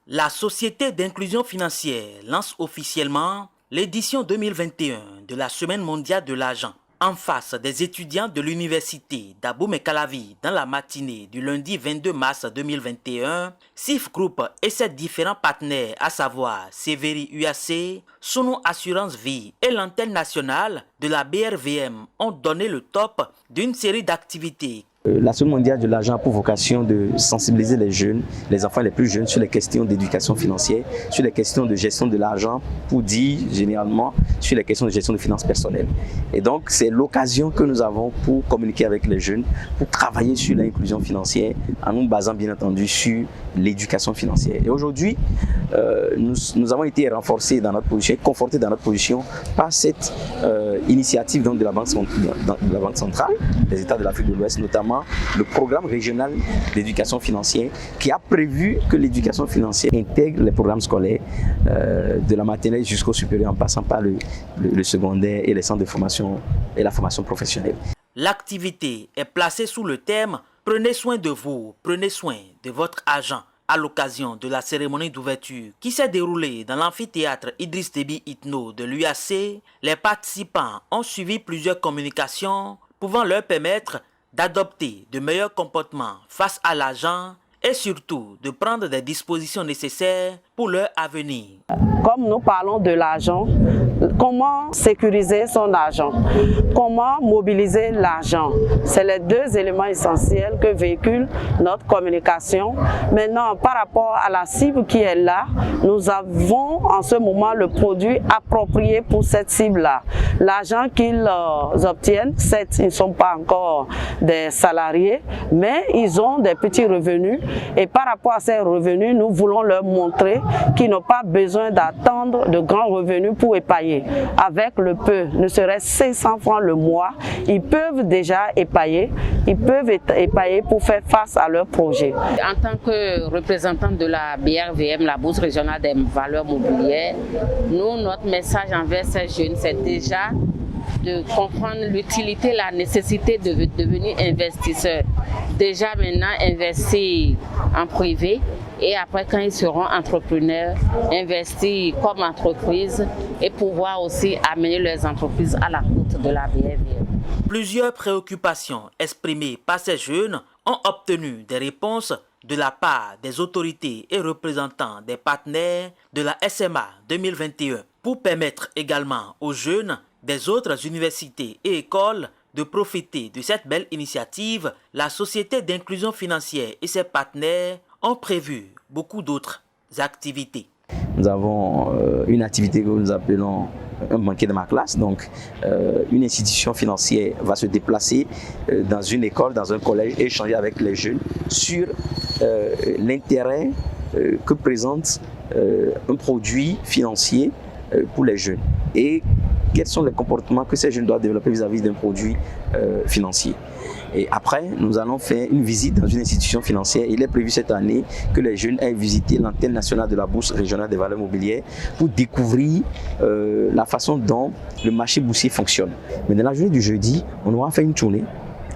La Société d'inclusion financière lance officiellement l'édition 2021 de la Semaine mondiale de l'argent. En face des étudiants de l'université d'Abomey-Calavi dans la matinée du lundi 22 mars 2021, SIF Group et ses différents partenaires, à savoir Severi UAC, Sono Assurance Vie et l'antenne nationale de la BRVM, ont donné le top d'une série d'activités. La Semaine mondiale de l'argent a pour vocation de sensibiliser les jeunes, les enfants les plus jeunes sur les questions d'éducation financière, sur les questions de gestion de l'argent, pour dire généralement sur les questions de gestion de finances personnelles. Et donc c'est l'occasion que nous avons pour communiquer avec les jeunes, pour travailler sur l'inclusion financière en nous basant bien entendu sur l'éducation financière. Et aujourd'hui, nous avons été renforcés dans notre position, confortés dans notre position par cette initiative donc, de la Banque centrale des États de l'Afrique de l'Ouest, notamment le programme régional d'éducation financière qui a prévu que l'éducation financière intègre les programmes scolaires de la maternelle jusqu'au supérieur en passant par le secondaire et les centres de formation et la formation professionnelle. L'activité est placée sous le thème « Prenez soin de vous, prenez soin de votre argent » à l'occasion de la cérémonie d'ouverture qui s'est déroulée dans l'amphithéâtre Idriss Déby Itno de l'UAC. Les participants ont suivi plusieurs communications pouvant leur permettre d'adopter de meilleurs comportements face à l'argent et surtout de prendre des dispositions nécessaires pour leur avenir. Comme nous parlons de l'argent, comment sécuriser son argent, comment mobiliser l'argent, c'est les deux éléments essentiels que véhicule notre communication. Maintenant, par rapport à la cible qui est là, nous avons en ce moment le produit approprié pour cette cible-là. L'argent qu'ils obtiennent, certes, ils ne sont pas encore des salariés, mais ils ont des petits revenus et par rapport à ces revenus, nous voulons leur montrer qu'ils n'ont pas besoin d'attendre de grands revenus pour épailler. Avec le peu, ne serait-ce 500 francs le mois, ils peuvent déjà épailler, pour faire face à leur projet. En tant que représentant de la BRVM, la Bourse régionale des valeurs mobilières, nous, notre message envers ces jeunes, c'est déjà de comprendre l'utilité, la nécessité de devenir investisseur. Déjà maintenant investir en privé et après quand ils seront entrepreneurs, investir comme entreprise et pouvoir aussi amener leurs entreprises à la route de la BRVM. Plusieurs préoccupations exprimées par ces jeunes ont obtenu des réponses de la part des autorités et représentants des partenaires de la SMA 2021 pour permettre également aux jeunes des autres universités et écoles de profiter de cette belle initiative. La Société d'inclusion financière et ses partenaires ont prévu beaucoup d'autres activités. Nous avons une activité que nous appelons un banquet de ma classe. Donc, une institution financière va se déplacer dans une école, dans un collège et échanger avec les jeunes sur l'intérêt que présente un produit financier pour les jeunes et quels sont les comportements que ces jeunes doivent développer vis-à-vis d'un produit financier. Et après, nous allons faire une visite dans une institution financière. Il est prévu cette année que les jeunes aient visité l'antenne nationale de la Bourse régionale des valeurs mobilières pour découvrir la façon dont le marché boursier fonctionne. Mais dans la journée du jeudi, on aura fait une tournée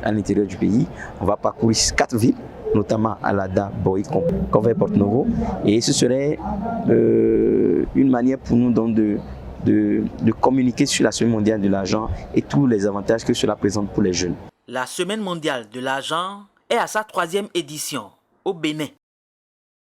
à l'intérieur du pays. On va parcourir 4 villes, notamment Alada, Boy, Convert et Porto-Novo. Et ce serait une manière pour nous donc de communiquer sur la Semaine mondiale de l'argent et tous les avantages que cela présente pour les jeunes. La Semaine mondiale de l'argent est à sa 3e édition au Bénin.